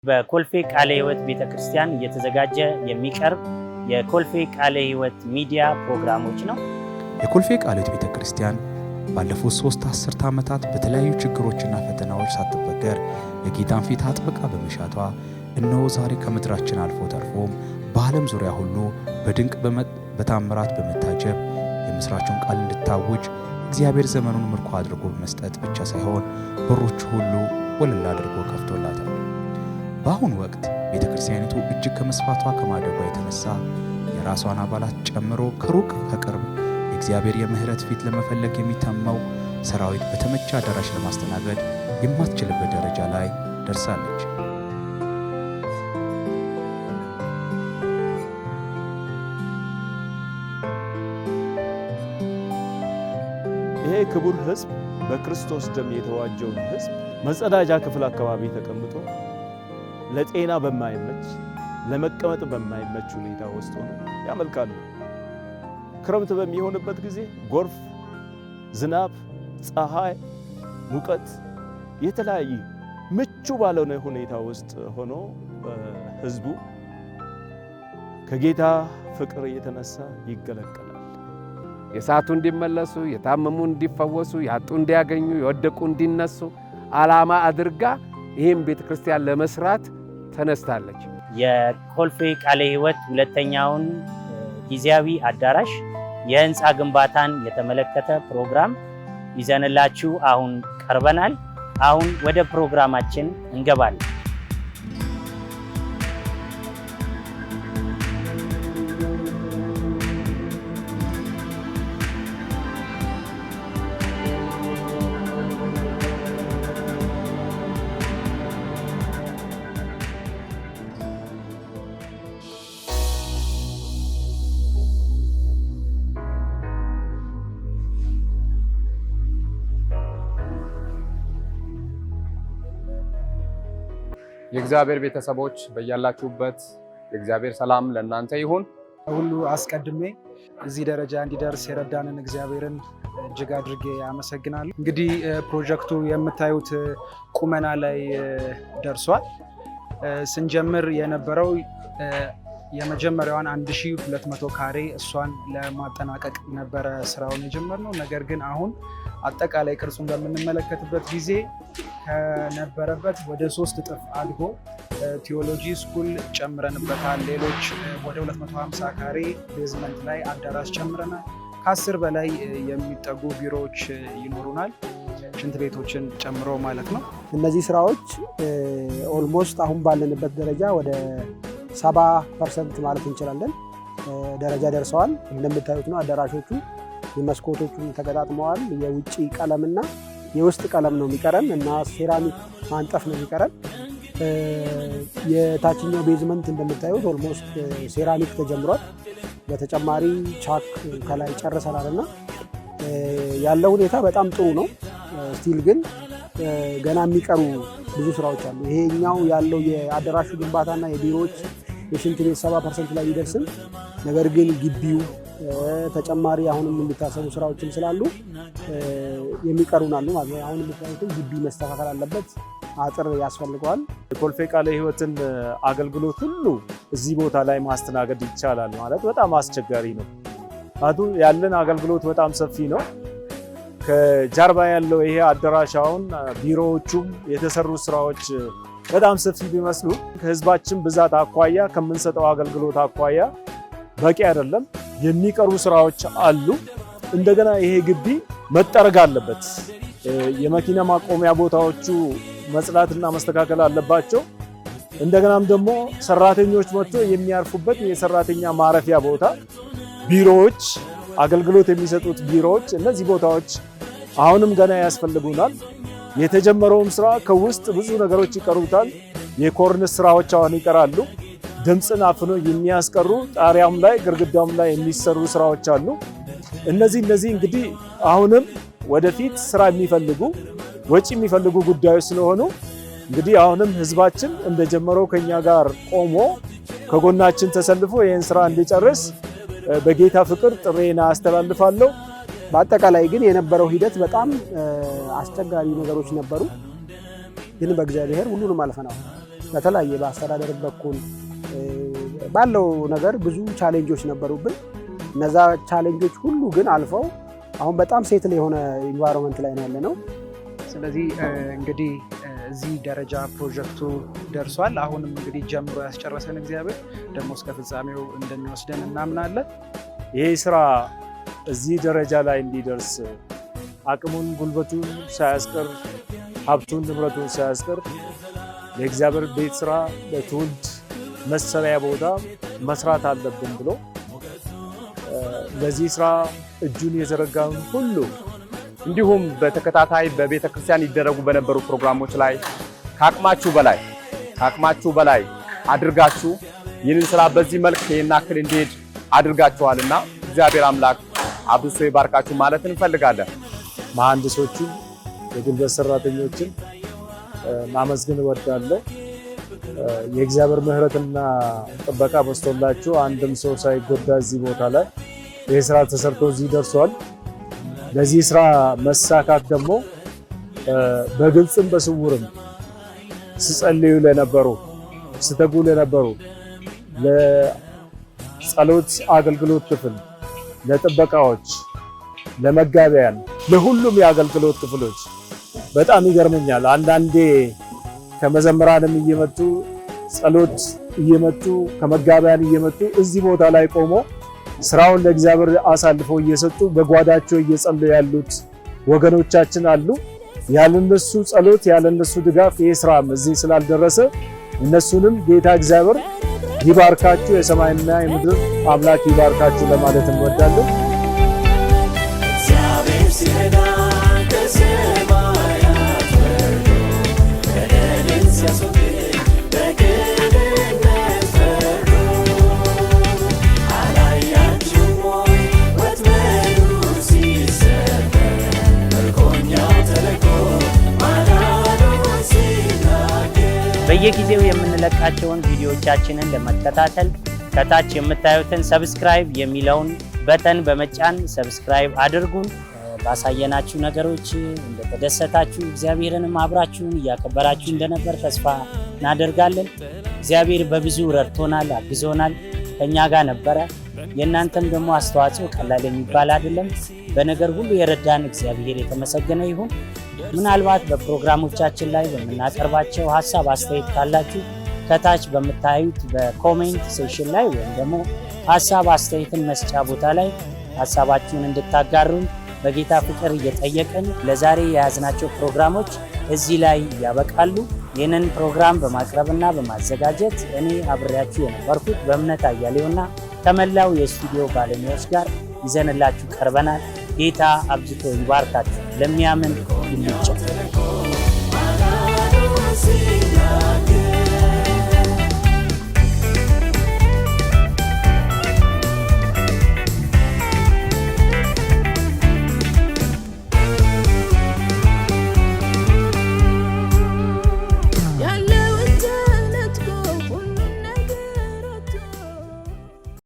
በኮልፌ ቃለ ሕይወት ቤተክርስቲያን እየተዘጋጀ የሚቀርብ የኮልፌ ቃለ ሕይወት ሚዲያ ፕሮግራሞች ነው። የኮልፌ ቃለ ሕይወት ቤተክርስቲያን ባለፉት 3 አስርት ዓመታት በተለያዩ ችግሮችና ፈተናዎች ሳትበገር የጌታን ፊት አጥብቃ በመሻቷ እነሆ ዛሬ ከምድራችን አልፎ ተርፎም በዓለም ዙሪያ ሁሉ በድንቅ በታምራት በመታጀብ የምስራቹን ቃል እንድታውጅ እግዚአብሔር ዘመኑን ምርኮ አድርጎ በመስጠት ብቻ ሳይሆን በሮቹ ሁሉ ወለል አድርጎ ከፍቶላታል። በአሁኑ ወቅት ቤተክርስቲያኒቱ እጅግ ከመስፋቷ ከማደጓ የተነሳ የራሷን አባላት ጨምሮ ከሩቅ ከቅርብ የእግዚአብሔር የምህረት ፊት ለመፈለግ የሚተመው ሰራዊት በተመቸ አዳራሽ ለማስተናገድ የማትችልበት ደረጃ ላይ ደርሳለች። ይሄ ክቡር ሕዝብ በክርስቶስ ደም የተዋጀውን ሕዝብ መጸዳጃ ክፍል አካባቢ ተቀምጦ ለጤና በማይመች ለመቀመጥ በማይመች ሁኔታ ውስጥ ሆኖ ያመልካሉ። ክረምት በሚሆንበት ጊዜ ጎርፍ፣ ዝናብ፣ ፀሐይ፣ ሙቀት የተለያየ ምቹ ባልሆነ ሁኔታ ውስጥ ሆኖ ሕዝቡ ከጌታ ፍቅር የተነሳ ይገለገላል። የሳቱ እንዲመለሱ፣ የታመሙ እንዲፈወሱ፣ ያጡ እንዲያገኙ፣ የወደቁ እንዲነሱ ዓላማ አድርጋ ይህም ቤተክርስቲያን ለመስራት ተነስታለች። የኮልፌ ቃለ ሕይወት ሁለተኛውን ጊዜያዊ አዳራሽ የህንፃ ግንባታን የተመለከተ ፕሮግራም ይዘንላችሁ አሁን ቀርበናል። አሁን ወደ ፕሮግራማችን እንገባለን። የእግዚአብሔር ቤተሰቦች በያላችሁበት የእግዚአብሔር ሰላም ለእናንተ ይሁን። ሁሉ አስቀድሜ እዚህ ደረጃ እንዲደርስ የረዳንን እግዚአብሔርን እጅግ አድርጌ አመሰግናለሁ። እንግዲህ ፕሮጀክቱ የምታዩት ቁመና ላይ ደርሷል። ስንጀምር የነበረው የመጀመሪያዋን 1200 ካሬ እሷን ለማጠናቀቅ ነበረ ስራውን የጀመርነው። ነገር ግን አሁን አጠቃላይ ቅርጹን በምንመለከትበት ጊዜ ከነበረበት ወደ 3 እጥፍ አድጎ ቲዮሎጂ ስኩል ጨምረንበታል። ሌሎች ወደ 250 ካሬ ቤዝመንት ላይ አዳራሽ ጨምረናል። ከ10 በላይ የሚጠጉ ቢሮዎች ይኖሩናል፣ ሽንት ቤቶችን ጨምሮ ማለት ነው። እነዚህ ስራዎች ኦልሞስት አሁን ባለንበት ደረጃ ወደ 70% ማለት እንችላለን ደረጃ ደርሰዋል። እንደምታዩት ነው አዳራሾቹ የመስኮቶቹን ተገጣጥመዋል። የውጭ ቀለምና የውስጥ ቀለም ነው የሚቀረን እና ሴራሚክ ማንጠፍ ነው የሚቀረን። የታችኛው ቤዝመንት እንደምታዩት ኦልሞስት ሴራሚክ ተጀምሯል። በተጨማሪ ቻክ ከላይ ጨርሰናል እና ያለው ሁኔታ በጣም ጥሩ ነው። ስቲል ግን ገና የሚቀሩ ብዙ ስራዎች አሉ። ይሄኛው ያለው የአዳራሹ ግንባታና የቢሮዎች የሽንት ቤት 70% ላይ ቢደርስም ነገር ግን ግቢው ተጨማሪ አሁንም የሚታሰቡ ስራዎችን ስላሉ የሚቀሩናሉ ማለት ነው። አሁን የምታዩት ግቢ መስተካከል አለበት፣ አጥር ያስፈልገዋል። የኮልፌ ቃለ ሕይወትን አገልግሎት ሁሉ እዚህ ቦታ ላይ ማስተናገድ ይቻላል ማለት በጣም አስቸጋሪ ነው። ያለን አገልግሎት በጣም ሰፊ ነው። ከጀርባ ያለው ይሄ አዳራሽ አሁን ቢሮዎቹም የተሰሩ ስራዎች በጣም ሰፊ ቢመስሉ ከህዝባችን ብዛት አኳያ ከምንሰጠው አገልግሎት አኳያ በቂ አይደለም። የሚቀሩ ስራዎች አሉ። እንደገና ይሄ ግቢ መጠረግ አለበት። የመኪና ማቆሚያ ቦታዎቹ መጽዳትና መስተካከል አለባቸው። እንደገናም ደግሞ ሰራተኞች መጥቶ የሚያርፉበት የሰራተኛ ማረፊያ ቦታ፣ ቢሮዎች፣ አገልግሎት የሚሰጡት ቢሮዎች፣ እነዚህ ቦታዎች አሁንም ገና ያስፈልጉናል። የተጀመረውም ስራ ከውስጥ ብዙ ነገሮች ይቀሩታል። የኮርኒስ ስራዎች አሁን ይቀራሉ። ድምፅን አፍኖ የሚያስቀሩ ጣሪያም ላይ ግድግዳውም ላይ የሚሰሩ ስራዎች አሉ። እነዚህ እንግዲህ አሁንም ወደፊት ስራ የሚፈልጉ ወጪ የሚፈልጉ ጉዳዮች ስለሆኑ እንግዲህ አሁንም ህዝባችን እንደጀመረው ከኛ ጋር ቆሞ ከጎናችን ተሰልፎ ይህን ስራ እንዲጨርስ በጌታ ፍቅር ጥሬና አስተላልፋለሁ። በአጠቃላይ ግን የነበረው ሂደት በጣም አስቸጋሪ ነገሮች ነበሩ፣ ግን በእግዚአብሔር ሁሉንም አልፈናል። በተለያየ በአስተዳደር በኩል ባለው ነገር ብዙ ቻሌንጆች ነበሩብን። እነዛ ቻሌንጆች ሁሉ ግን አልፈው አሁን በጣም ሴትል የሆነ ኢንቫይሮንመንት ላይ ነው ያለነው። ስለዚህ እንግዲህ እዚህ ደረጃ ፕሮጀክቱ ደርሷል። አሁንም እንግዲህ ጀምሮ ያስጨረሰን እግዚአብሔር ደግሞ እስከ ፍጻሜው እንደሚወስደን እናምናለን። ይሄ ስራ እዚህ ደረጃ ላይ እንዲደርስ አቅሙን ጉልበቱን ሳያስቀር ሀብቱን ንብረቱን ሳያስቀር የእግዚአብሔር ቤት ስራ ለትውልድ መሰሪያ ቦታ መስራት አለብን ብሎ ለዚህ ስራ እጁን የዘረጋውን ሁሉ እንዲሁም በተከታታይ በቤተ ክርስቲያን ይደረጉ በነበሩ ፕሮግራሞች ላይ ከአቅማችሁ በላይ አድርጋችሁ ይህንን ስራ በዚህ መልክ የናክል እንዲሄድ አድርጋችኋልና እግዚአብሔር አምላክ አብዝቶ ይባርካችሁ ማለት እንፈልጋለን። መሐንዲሶችን፣ የጉልበት ሰራተኞችን ማመስገን እወዳለሁ። የእግዚአብሔር ምሕረትና ጥበቃ በስቶላችሁ አንድም ሰው ሳይጎዳ እዚህ ቦታ ላይ ይህ ስራ ተሰርቶ እዚህ ደርሷል። ለዚህ ስራ መሳካት ደግሞ በግልጽም በስውርም ሲጸልዩ ለነበሩ ሲተጉ ለነበሩ ለጸሎት አገልግሎት ክፍል፣ ለጥበቃዎች፣ ለመጋቢያን፣ ለሁሉም የአገልግሎት ክፍሎች በጣም ይገርመኛል። አንዳንዴ ከመዘምራንም እየመጡ ጸሎት እየመጡ ከመጋቢያን እየመጡ እዚህ ቦታ ላይ ቆሞ ስራውን ለእግዚአብሔር አሳልፈው እየሰጡ በጓዳቸው እየጸለዩ ያሉት ወገኖቻችን አሉ። ያለነሱ ጸሎት ያለነሱ ድጋፍ ይህ ስራም እዚህ ስላልደረሰ እነሱንም ጌታ እግዚአብሔር ይባርካችሁ፣ የሰማይና የምድር አምላክ ይባርካችሁ ለማለት እንወዳለን። በየጊዜው የምንለቃቸውን ቪዲዮዎቻችንን ለመከታተል ከታች የምታዩትን ሰብስክራይብ የሚለውን በተን በመጫን ሰብስክራይብ አድርጉን። ባሳየናችሁ ነገሮች እንደተደሰታችሁ እግዚአብሔርንም አብራችሁን እያከበራችሁ እንደነበር ተስፋ እናደርጋለን። እግዚአብሔር በብዙ ረድቶናል፣ አግዞናል፣ ከኛ ጋር ነበረ። የእናንተም ደግሞ አስተዋጽኦ ቀላል የሚባል አይደለም። በነገር ሁሉ የረዳን እግዚአብሔር የተመሰገነ ይሁን። ምናልባት በፕሮግራሞቻችን ላይ በምናቀርባቸው ሀሳብ አስተያየት ካላችሁ ከታች በምታዩት በኮሜንት ሴክሽን ላይ ወይም ደግሞ ሀሳብ አስተያየትን መስጫ ቦታ ላይ ሀሳባችሁን እንድታጋሩን በጌታ ፍቅር እየጠየቅን ለዛሬ የያዝናቸው ፕሮግራሞች እዚህ ላይ ያበቃሉ። ይህንን ፕሮግራም በማቅረብና በማዘጋጀት እኔ አብሬያችሁ የነበርኩት በእምነት አያሌውና ከመላው የስቱዲዮ ባለሙያዎች ጋር ይዘንላችሁ ቀርበናል። ጌታ አብዝቶ ይባርካችሁ። ለሚያምን ይመቻል።